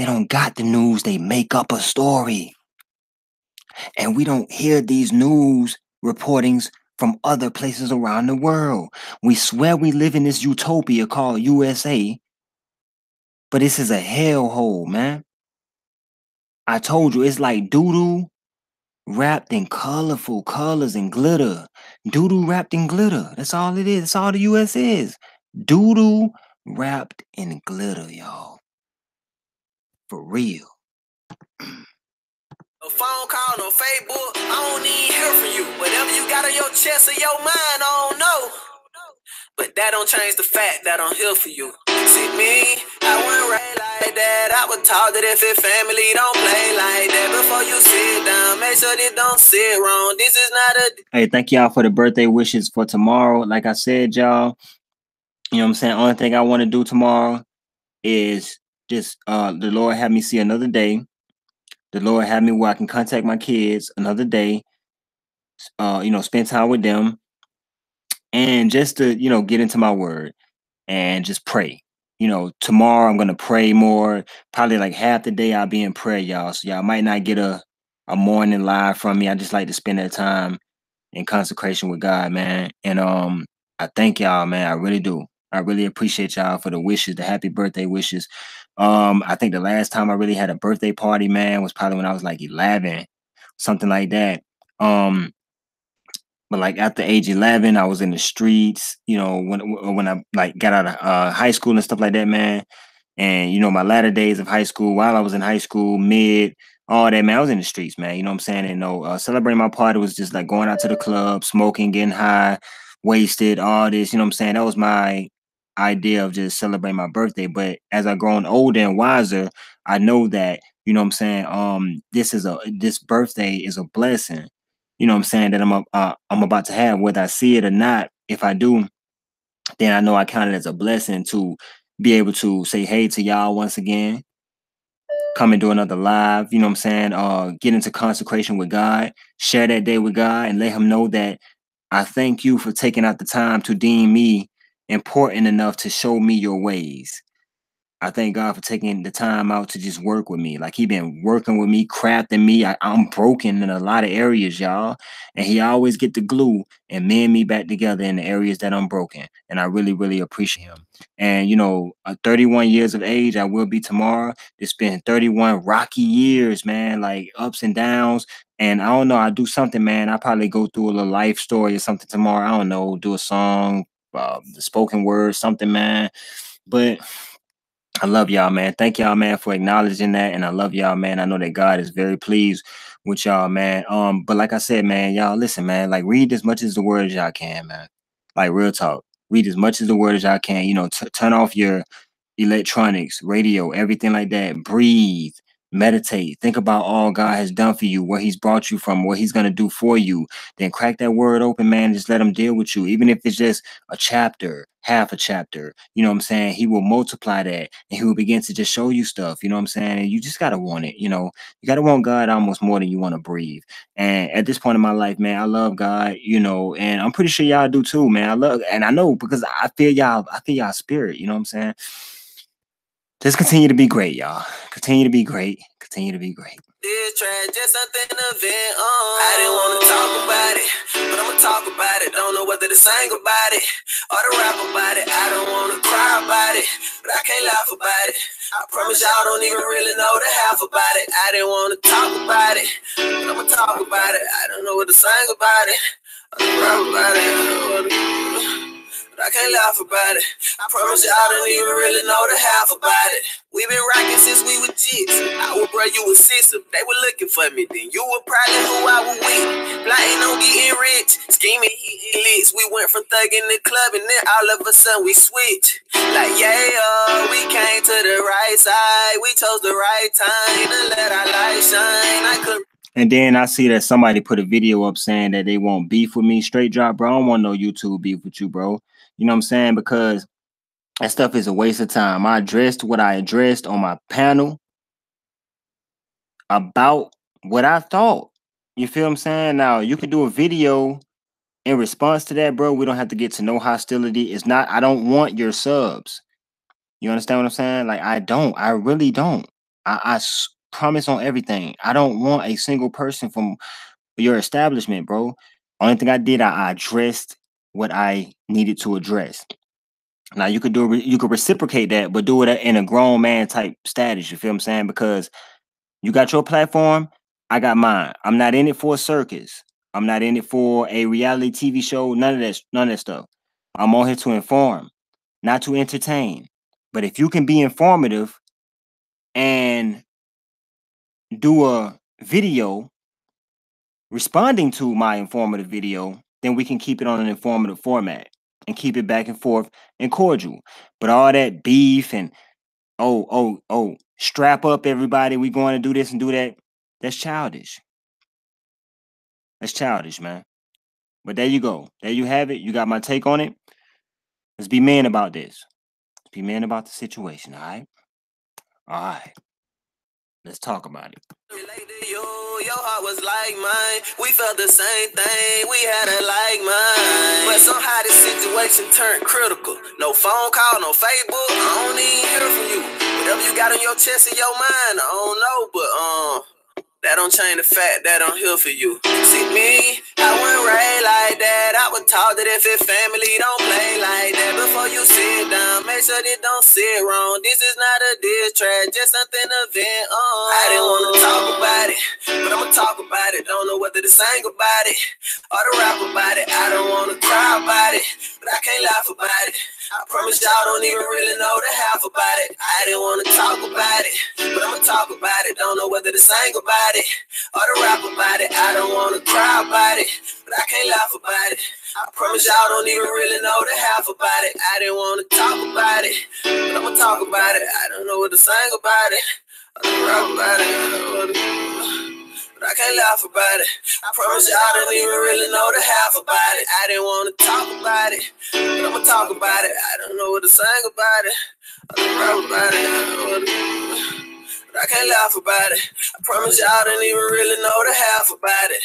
[SPEAKER 3] don't got the news, they make up a story. And we don't hear these news reportings from other places around the world. We swear we live in this utopia called USA, but this is a hellhole, man. I told you, it's like doo-doo wrapped in colorful colors and glitter. Doo-doo wrapped in glitter. That's all it is. That's all the US is. Doo-doo wrapped in glitter, y'all. For real.
[SPEAKER 2] No phone call, no Facebook, I don't even hear from you. Whatever you got on your chest or your mind, I don't know. But that don't change the fact that I'm here for you. See me, I wouldn't write like that. I would talk that if your family don't play like that. Before you sit down, make sure they don't sit wrong. This is not a...
[SPEAKER 3] Hey, thank y'all for the birthday wishes for tomorrow. Like I said, y'all, you know what I'm saying? Only thing I want to do tomorrow is just the Lord have me see another day. The Lord have me where I can contact my kids another day. You know, spend time with them. And just to, you know, get into my word and just pray. You know, tomorrow I'm going to pray more. Probably like half the day I'll be in prayer, y'all. So y'all might not get a morning live from me. I just like to spend that time in consecration with God, man. And I thank y'all, man. I really do. I really appreciate y'all for the wishes, the happy birthday wishes. I think the last time I really had a birthday party, man, was probably when I was like 11, something like that. But like after age 11, I was in the streets, you know, when I like got out of high school and stuff like that, man. And, you know, my latter days of high school, while I was in high school, all that, man, I was in the streets, man. You know what I'm saying? And celebrating my party was just like going out to the club, smoking, getting high, wasted, all this, you know what I'm saying? That was my idea of just celebrating my birthday. But as I've grown older and wiser, I know that, you know what I'm saying? This birthday is a blessing. You know what I'm saying, that I'm about to have, whether I see it or not. If I do, then I know I count it as a blessing to be able to say hey to y'all once again, come and do another live, you know what I'm saying, get into consecration with God, share that day with God, and let him know that I thank you for taking out the time to deem me important enough to show me your ways. I thank God for taking the time out to just work with me. Like he been working with me, crafting me. I'm broken in a lot of areas, y'all. And he always get the glue and mend me back together in the areas that I'm broken. And I really, really appreciate him. And, you know, 31 years of age, I will be tomorrow. It's been 31 rocky years, man, like ups and downs. And I don't know, I'll do something, man. I'll probably go through a little life story or something tomorrow. I don't know, do a song, the spoken word, something, man. But I love y'all, man. Thank y'all, man, for acknowledging that. And I love y'all, man. I know that God is very pleased with y'all, man. But like I said, man, y'all listen, man, like read as much as the word as y'all can, man. Like real talk. Read as much as the word as y'all can. You know, turn off your electronics, radio, everything like that. Breathe, meditate, think about all God has done for you, where he's brought you from, what he's going to do for you. Then crack that word open, man. Just let him deal with you. Even if it's just a chapter, half a chapter, you know what I'm saying? He will multiply that and he will begin to just show you stuff, you know what I'm saying? And you just got to want it, you know, you got to want God almost more than you want to breathe. And at this point in my life, man, I love God, you know, and I'm pretty sure y'all do too, man. I know because I feel y'all spirit, you know what I'm saying? Just continue to be great, y'all. Continue to be great. Continue to be great.
[SPEAKER 2] This track just something to vent on. I didn't want to talk about it, but I'ma talk about it. Don't know whether to sing about it or to rap about it. I don't want to cry about it, but I can't laugh about it. I promise y'all don't even really know the half about it. I didn't want to talk about it, but I'ma talk about it. I don't know what to sing about it or to rap about it. I don't know what to but I can't laugh about it. I promise y'all don't even really know the half about it. We been rocking since we were chicks. I was bro, you was sister. They were looking for me. Then you were probably who I was with. Plotting on getting rich, scheming, hitting licks. We went from thugging the club and then all of a sudden we switched. Like yeah, we came to the right side. We chose the right time to let our light shine. I could.
[SPEAKER 3] And then I see that somebody put a video up saying that they want beef with me. Straight drop, bro. I don't want no YouTube beef with you, bro. You know what I'm saying? Because that stuff is a waste of time. I addressed what I addressed on my panel about what I thought. You feel what I'm saying? Now, you can do a video in response to that, bro. We don't have to get to no hostility. It's not, I don't want your subs. You understand what I'm saying? Like, I don't. I really don't. I promise on everything. I don't want a single person from your establishment, bro. Only thing I did, I addressed what I needed to address. Now you could reciprocate that, but do it in a grown man type status. You feel what I'm saying? Because you got your platform, I got mine. I'm not in it for a circus. I'm not in it for a reality TV show. None of that stuff. I'm on here to inform, not to entertain. But if you can be informative and do a video responding to my informative video, then we can keep it on an informative format and keep it back and forth and cordial. But all that beef and oh, strap up everybody, we going to do this and do that, that's childish. That's childish, man. But there you go. There you have it. You got my take on it. Let's be men about this. Let's be men about the situation, all right? All right. Let's talk about it.
[SPEAKER 2] Relate to you, your heart was like mine. We felt the same thing, we had a like mind. But somehow this situation turned critical. No phone call, no Facebook, I don't even hear from you. Whatever you got on your chest and your mind, I don't know, but that don't change the fact that I'm here for you. See me, I wouldn't raise like that. I was taught that if it's family, don't play like that. Before you sit down, make sure that don't sit wrong. This is not a diss track, just something to vent on. I didn't want to talk about it, but I'ma talk about it. Don't know whether to sing about it or to rap about it. I don't want to cry about it, but I can't laugh about it. I promise y'all don't even really know the half about it. I didn't want to talk about it, but I'ma talk about it. Don't know whether to sing about it or to rap about it. I don't want to cry about it, but I can't laugh about it. I promise y'all don't even really know the half about it. I didn't want to talk about it, but I'ma talk about it. I don't know what to sing about it or to rap about it. But I can't laugh about it. I promise y'all don't even really know the half about it. I didn't want to talk about it, but I'ma talk about it. I don't know what to sing about it or to rap about it. But I can't laugh about it. I promise y'all don't even really know the half about it.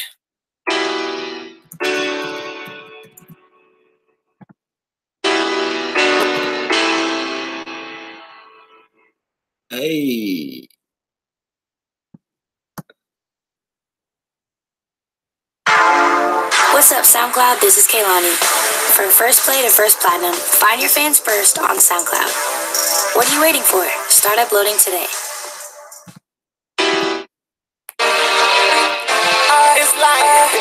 [SPEAKER 3] Hey.
[SPEAKER 1] What's up, SoundCloud? This is Kaylani. From first play to first platinum, find your fans first on SoundCloud. What are you waiting for? Start uploading today.
[SPEAKER 2] It's like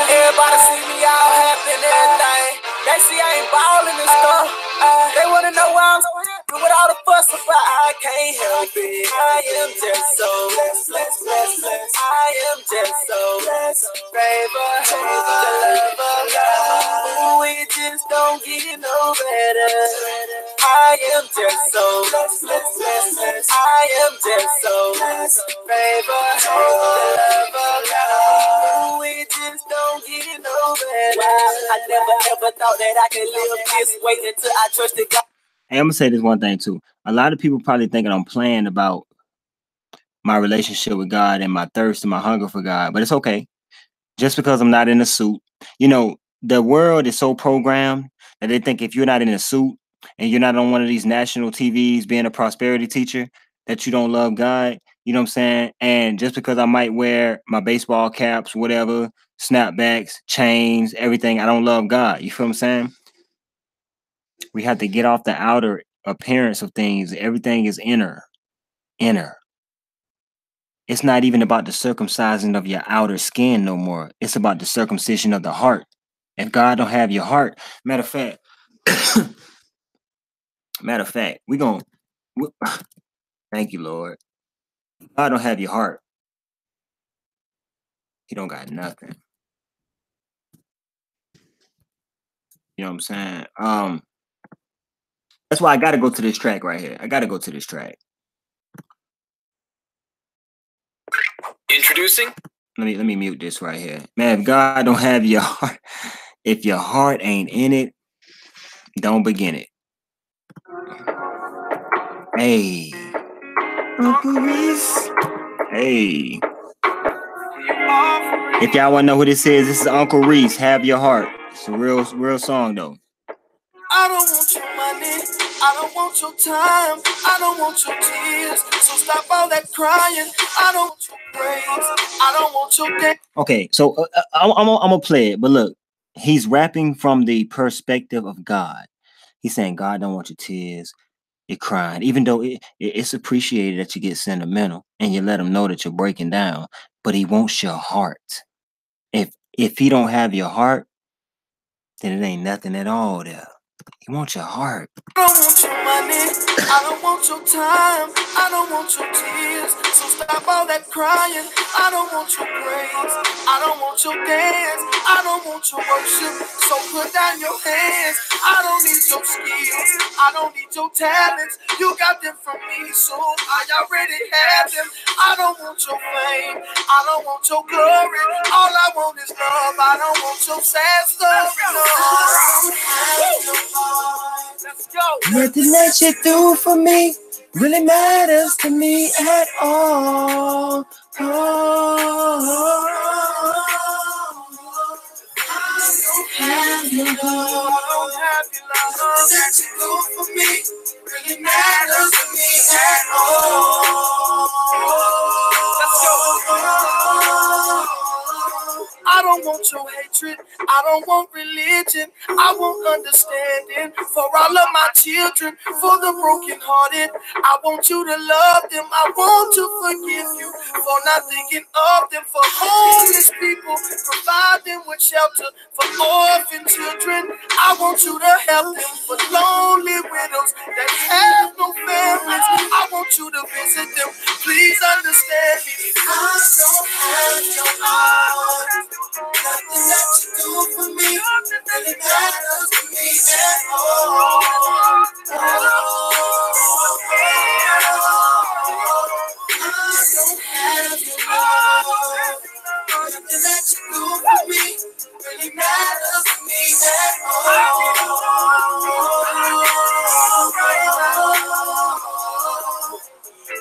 [SPEAKER 2] everybody see me out happy and everything. They see I ain't ballin' and stuff. They wanna know why I'm so happy with all the fuss about. I can't help it. I am just so blessed. I am just so blessed. Favor, the love of God. Ooh, it just don't get no better. I am just so blessed. I am just so blessed. Favor, the love of God. Ooh, it just don't get no better. I never ever thought that I could live this way until I trusted God.
[SPEAKER 3] Hey, I'm gonna say this one thing too. A lot of people probably thinking I'm playing about my relationship with God and my thirst and my hunger for God, but it's okay. Just because I'm not in a suit, you know, the world is so programmed that they think if you're not in a suit and you're not on one of these national TVs being a prosperity teacher, that you don't love God. You know what I'm saying? And just because I might wear my baseball caps, whatever, snapbacks, chains, everything, I don't love God. You feel what I'm saying? We have to get off the outer appearance of things. Everything is inner. It's not even about the circumcising of your outer skin no more. It's about the circumcision of the heart. If God don't have your heart, matter of fact, we gonna thank you, Lord. If God don't have your heart, He don't got nothing. You know what I'm saying? That's why I gotta go to this track right here. I gotta go to this track.
[SPEAKER 2] Introducing.
[SPEAKER 3] Let me mute this right here. Man, if God don't have your heart, if your heart ain't in it, don't begin it. Hey. Uncle Reese. Hey. If y'all wanna know who this is Uncle Reese. Have your heart. It's a real song though.
[SPEAKER 2] I don't want your money, I don't want your time, I don't want your tears, so stop all that crying. I don't want your praise, I don't want your day.
[SPEAKER 3] Okay, so I'm gonna play it, but look, he's rapping from the perspective of God. He's saying God don't want your tears, you're crying, even though it's appreciated that you get sentimental and you let him know that you're breaking down, but he wants your heart. If he don't have your heart, then it ain't nothing at all there. He wants your heart.
[SPEAKER 2] I don't want your money, I don't want your time, I don't want your tears, so stop all that crying. I don't want your praise, I don't want your dance, I don't want your worship, so put down your hands. I don't need your skills, I don't need your talents, you got them from me, so I already have them. I don't want your fame, I don't want your glory, all I want is love. I don't want your sad story, no. Let's go.
[SPEAKER 3] Nothing that you do for me really matters to me at all. I don't have your love. Nothing that you do for me really matters to me at all.
[SPEAKER 2] Let's go. I don't want your hatred, I don't want religion, I want understanding for all of my children, for the brokenhearted. I want you to love them, I want to forgive you for not thinking of them, for homeless people, provide them with shelter, for orphan children. I want you to help them, for lonely widows that have no families. I want you to visit them, please understand me. I don't have your heart. Nothing that you do for me really matters to me at all. I don't have your love. Nothing that you do for me really matters to me at all.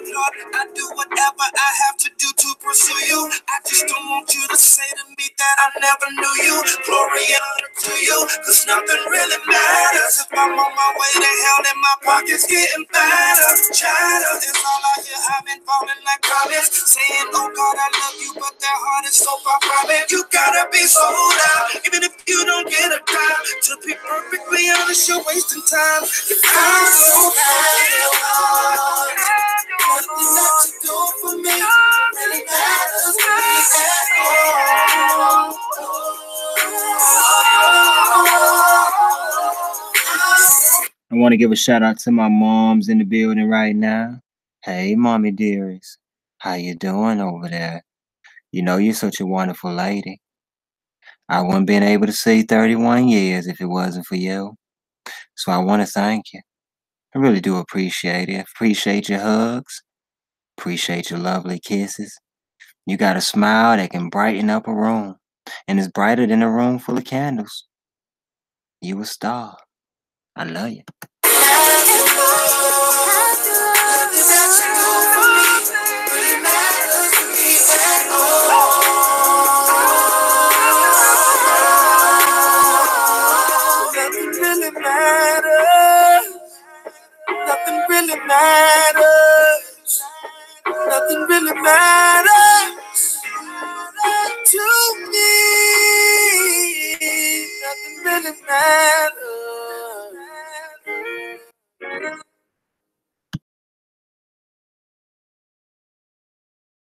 [SPEAKER 2] Lord, I do whatever I have to do to pursue you. I just don't want you to say to me that I never knew you. Glory and honor to you, cause nothing really matters. If I'm on my way to hell, then my pocket's getting fatter. Chatter is all I hear. I've been falling like promise, saying, oh God, I love you, but their heart is so far from it. You gotta be sold out, even if you don't get a dime. To be perfectly honest, you're wasting time. You can't so bad. Nothing that you do for me really matters to me at all.
[SPEAKER 3] I want to give a shout out to my moms in the building right now. Hey, mommy dearest, how you doing over there? You know you're such a wonderful lady. I wouldn't been able to see 31 years if it wasn't for you. So I want to thank you. I really do appreciate it. Appreciate your hugs. Appreciate your lovely kisses. You got a smile that can brighten up a room, and it's brighter than a room full of candles. You a star. I love you.
[SPEAKER 2] Nothing really matters. man